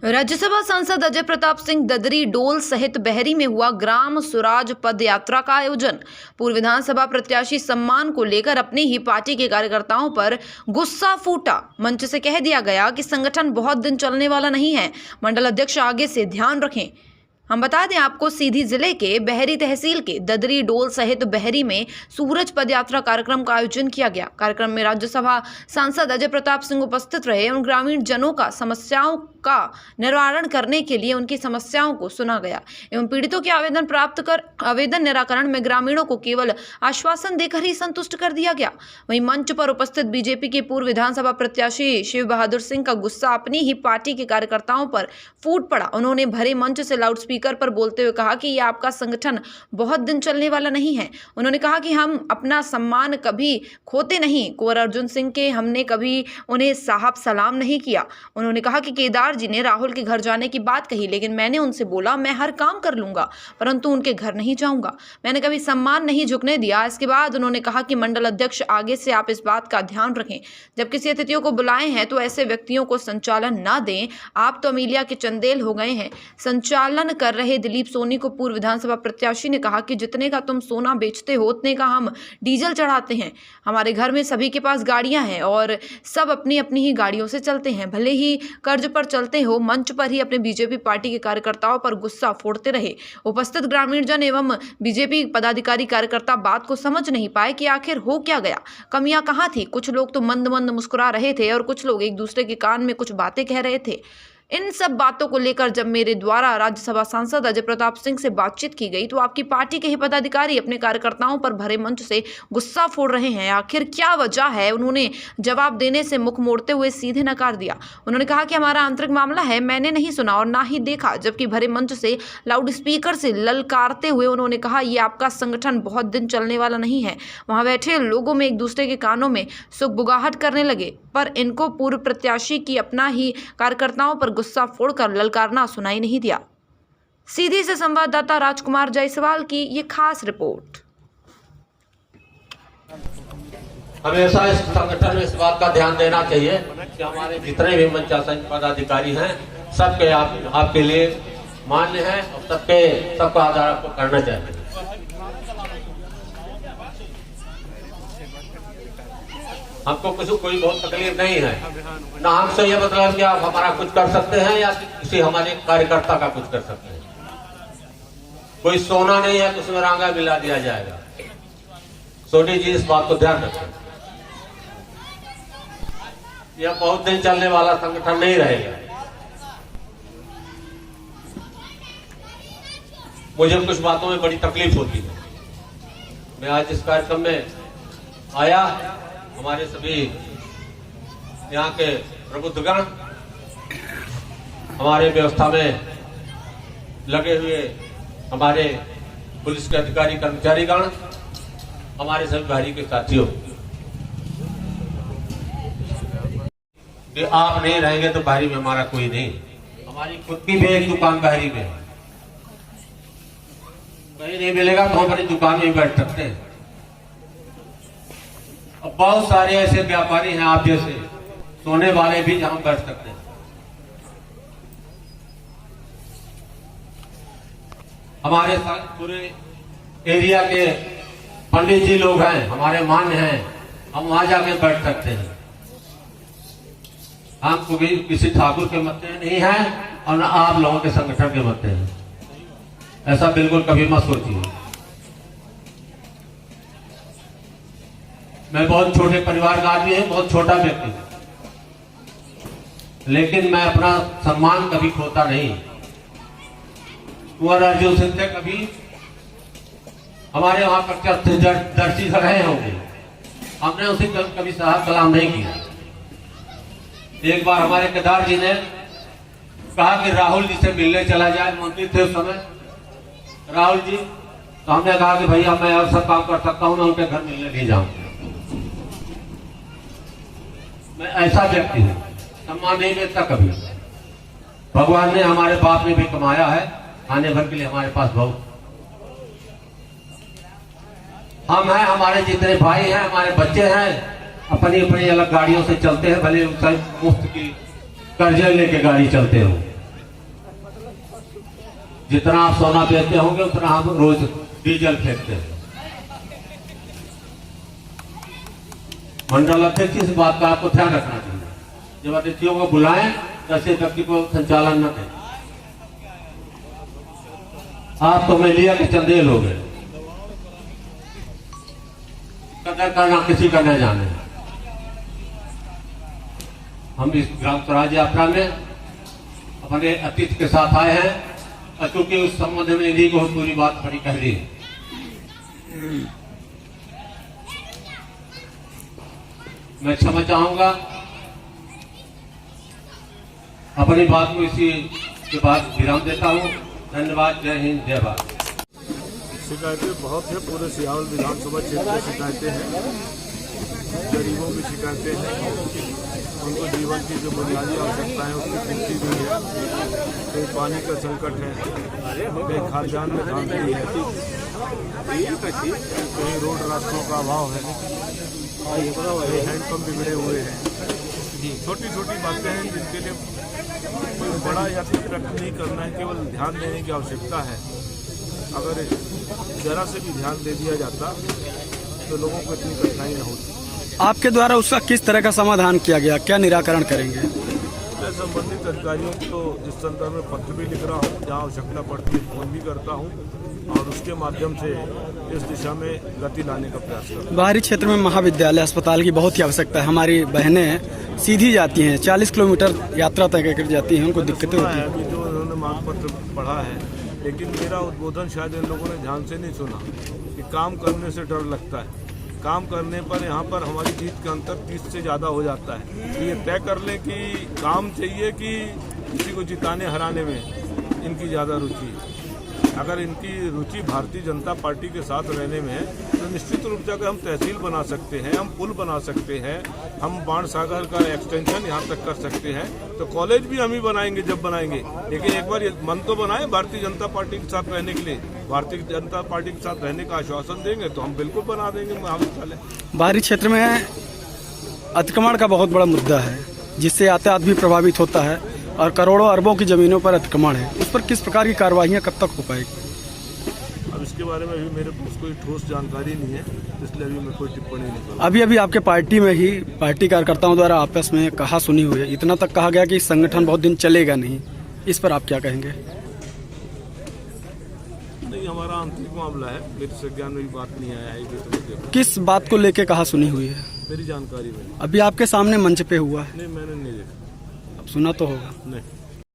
राज्यसभा सांसद अजय प्रताप सिंह ददरी डोल सहित बहरी में हुआ ग्राम स्वराज पद यात्रा का आयोजन। पूर्व विधानसभा प्रत्याशी सम्मान को लेकर अपनी ही पार्टी के कार्यकर्ताओं पर गुस्सा फूटा। मंच से कह दिया गया कि संगठन बहुत दिन चलने वाला नहीं है, मंडल अध्यक्ष आगे से ध्यान रखें। हम बता दें आपको, सीधी जिले के बहरी तहसील के ददरी डोल सहित बहरी में सूरज पदयात्रा कार्यक्रम का आयोजन किया गया। कार्यक्रम में राज्यसभा सांसद अजय प्रताप सिंह उपस्थित रहे और ग्रामीण जनों का समस्याओं का निवारण करने के लिए उनकी समस्याओं को सुना गया एवं पीड़ितों के आवेदन प्राप्त कर आवेदन निराकरण में ग्रामीणों को केवल आश्वासन देकर ही संतुष्ट कर दिया गया। वहीं मंच पर उपस्थित बीजेपी के पूर्व विधानसभा प्रत्याशी शिव बहादुर सिंह का गुस्सा अपनी ही पार्टी के कार्यकर्ताओं पर फूट पड़ा। उन्होंने भरे मंच से लाउड स्पीकर पर बोलते हुए कहा कि यह आपका संगठन बहुत दिन चलने वाला नहीं है। उन्होंने कहा कि हम अपना सम्मान कभी खोते नहीं। कुंवर अर्जुन सिंह के हमने कभी उन्हें साहब सलाम नहीं किया। उन्होंने कहा कि केदार जी ने राहुल के घर जाने की बात कही, लेकिन मैंने उनसे बोला मैं हर काम कर लूंगा, परंतु उनके घर नहीं जाऊंगा। मैंने कभी सम्मान नहीं झुकने दिया। इसके बाद उन्होंने कहा कि मंडल अध्यक्ष आगे से आप इस बात का ध्यान रखें, जब किसी अतिथियों को बुलाए हैं तो ऐसे व्यक्तियों को संचालन ना दें। आप तो अमीलिया के चंदेल हो गए हैं। संचालन कर रहे दिलीप सोनी को पूर्व विधानसभा प्रत्याशी ने कहा कि जितने का तुम सोना बेचते हो उतने का हम डीजल चढ़ाते हैं। हमारे घर में सभी के पास गाड़ियां हैं और सब अपनी अपनी ही गाड़ियों से चलते हैं, भले ही कर्ज पर चलते हो। मंच पर ही अपने बीजेपी पार्टी के कार्यकर्ताओं पर गुस्सा फोड़ते रहे। उपस्थित ग्रामीण जन एवं बीजेपी पदाधिकारी कार्यकर्ता बात को समझ नहीं पाए कि आखिर हो क्या गया, कमियां कहां थी। कुछ लोग तो मंद मंद मुस्कुरा रहे थे और कुछ लोग एक दूसरे के कान में कुछ बातें कह रहे थे। इन सब बातों को लेकर जब मेरे द्वारा राज्यसभा सांसद अजय प्रताप सिंह से बातचीत की गई तो आपकी पार्टी के ही पदाधिकारी अपने कार्यकर्ताओं पर भरे मंच से गुस्सा फोड़ रहे हैं। आखिर क्या वजह है? उन्होंने जवाब देने से मुख मोड़ते हुए सीधे नकार दिया। उन्होंने कहा कि हमारा आंतरिक मामला है, मैंने नहीं सुना और ना ही देखा। जबकि भरे मंच से लाउड स्पीकर से ललकारते हुए उन्होंने कहा, ये आपका संगठन बहुत दिन चलने वाला नहीं है। वहां बैठे लोगों में एक दूसरे के कानों में सुगबुगाहट करने लगे, पर इनको पूर्व प्रत्याशी की अपना ही कार्यकर्ताओं पर गुस्सा फोड़कर ललकारना सुनाई नहीं दिया। सीधी से संवाददाता राजकुमार जायसवाल की ये खास रिपोर्ट। हमेशा इस संगठन में इस बात का ध्यान देना चाहिए कि हमारे जितने भी मंचासन पदाधिकारी हैं सबके आपके लिए मान्य है और सबका आदर आपको करना चाहिए। हमको कोई बहुत तकलीफ नहीं है, ना हमसे ये मतलब कि आप हमारा कुछ कर सकते हैं या किसी हमारे कार्यकर्ता का कुछ कर सकते हैं। कोई सोना नहीं है तो उसमें रांगा मिला दिया जाएगा। सोनी जी इस बात को ध्यान रखें। यह बहुत दिन चलने वाला संगठन नहीं रहेगा। मुझे कुछ बातों में बड़ी तकलीफ होती है। मैं आज इस कार्यक्रम में आया, हमारे सभी यहाँ के प्रबुद्धगण, हमारे व्यवस्था में लगे हुए हमारे पुलिस के अधिकारी कर्मचारीगण, हमारे सभी भाई के साथियों, कि आप नहीं रहेंगे तो बहरी में हमारा कोई नहीं। हमारी खुद की भी एक दुकान बहरी में, कहीं नहीं मिलेगा तो हम अपनी दुकान में बैठ सकते हैं। अब बहुत सारे ऐसे व्यापारी हैं आप जैसे, सोने वाले भी जहां बैठ सकते हैं। हमारे साथ पूरे एरिया के पंडित जी लोग हैं, हमारे मान्य हैं, हम वहां जाके बैठ सकते हैं। हम कभी किसी ठाकुर के मत नहीं हैं और न आप लोगों के संगठन के मत हैं। ऐसा बिल्कुल कभी मत सोचिए। मैं बहुत छोटे परिवार का आदमी हूं, बहुत छोटा व्यक्ति हूं, लेकिन मैं अपना सम्मान कभी खोता नहीं। कुंवर अर्जुन सिंह से कभी हमारे वहां प्रत्यक्षदर्शी रहे होंगे, हमने उसे कभी साहब सलाम नहीं किया। एक बार हमारे केदार जी ने कहा कि राहुल जी से मिलने चला जाए, मंत्री थे उस समय राहुल जी, तो हमने कहा कि भैया मैं और सब काम कर सकता हूं, मैं उनके घर मिलने नहीं जाऊंगा। मैं ऐसा व्यक्ति हूं, सम्मान नहीं देता कभी। भगवान ने, हमारे बाप ने भी कमाया है, खाने भर के लिए हमारे पास बहुत। हम हैं, हमारे जितने भाई हैं, हमारे बच्चे हैं, अपनी अपनी अलग गाड़ियों से चलते हैं, भले मुफ्त की कर्जे लेके गाड़ी चलते हो। जितना आप सोना बेचते होंगे उतना हम रोज डीजल फेंकते हैं। मंडल अध्यक्ष इस बात का आपको ध्यान रखना चाहिए, जब अतिथियों को बुलाएं तो ऐसे व्यक्ति को संचालन न दें। आप तो मैं लिया कि चंदेल हो गए, कदर करना किसी का न जाने। हम इस ग्राम स्वराज यात्रा में अपने अतिथि के साथ आए हैं और चूंकि उस संबंध में इन्हीं को पूरी बात बड़ी कह दी। मैं क्षमा चाहूंगा, अपनी बात को इसी के बाद विराम देता हूं। धन्यवाद। जय हिंद, जय भारत। शिकायतें बहुत है, पूरे सियावल विधानसभा क्षेत्र में शिकायतें हैं, गरीबों की शिकायतें हैं, उनको जीवन की जो बुनियादी आवश्यकताएं उसकी पूर्ति नहीं है, कहीं पानी का संकट है, कहीं खाद्यान्न में धांधली है, कहीं रोड रास्तों का अभाव है, कहीं हैंडपम्प बिगड़े हुए हैं। छोटी छोटी बातें हैं जिनके लिए कोई बड़ा या प्रकट नहीं करना है, केवल ध्यान देने की आवश्यकता है। अगर जरा से भी ध्यान दे दिया जाता तो लोगों को इतनी कठिनाई न होती। आपके द्वारा उसका किस तरह का समाधान किया गया, क्या निराकरण करेंगे? मैं संबंधित अधिकारियों को इस संदर्भ में पत्र भी लिख रहा हूँ, जहाँ आवश्यकता पड़ती है फोन भी करता हूँ और उसके माध्यम से इस दिशा में गति लाने का प्रयास करता हूँ। बाहरी क्षेत्र में महाविद्यालय अस्पताल की बहुत ही आवश्यकता है। हमारी बहनें सीधी जाती हैं, 40 किलोमीटर यात्रा तय कर जाती हैं, उनको दिक्कतें होती हैं। अभी जो उन्होंने मांग पत्र पढ़ा है, लेकिन मेरा उद्बोधन शायद इन लोगों ने ध्यान से नहीं सुना कि काम करने से डर लगता है। काम करने पर यहाँ पर हमारी जीत का अंतर 30 से ज़्यादा हो जाता है। तो ये तय कर लें कि काम चाहिए कि किसी को जिताने हराने में इनकी ज़्यादा रुचि है। अगर इनकी रुचि भारतीय जनता पार्टी के साथ रहने में है तो निश्चित रूप से अगर हम तहसील बना सकते हैं, हम पुल बना सकते हैं, हम बाण सागर का एक्सटेंशन यहाँ तक कर सकते हैं, तो कॉलेज भी हम ही बनाएंगे जब बनाएंगे। लेकिन एक बार ये मन तो बनाए भारतीय जनता पार्टी के साथ रहने के लिए, भारतीय जनता पार्टी के साथ रहने का आश्वासन देंगे तो हम बिल्कुल बना देंगे महाविद्यालय। बाहरी क्षेत्र में अतिक्रमण का बहुत बड़ा मुद्दा है, जिससे यातायात भी प्रभावित होता है और करोड़ों अरबों की जमीनों पर अतिक्रमण है। उस पर किस प्रकार की कार्रवाइयाँ कब तक हो पाएगी? अब इसके बारे में अभी मेरे पास कोई ठोस जानकारी नहीं है, इसलिए अभी मैं कोई टिप्पणी नहीं करूँगा। अभी आपके पार्टी में ही पार्टी कार्यकर्ताओं द्वारा आपस में कहा सुनी हुई है, इतना तक कहा गया कि संगठन बहुत दिन चलेगा नहीं। इस पर आप क्या कहेंगे? नहीं, हमारा आंतरिक मामला है, मेरे संज्ञान में बात नहीं आया है। किस बात को लेके कहा सुनी हुई है? मेरी जानकारी में अभी आपके सामने मंच पे हुआ है, नहीं, मैंने नहीं देखा। अब सुना तो होगा। नहीं।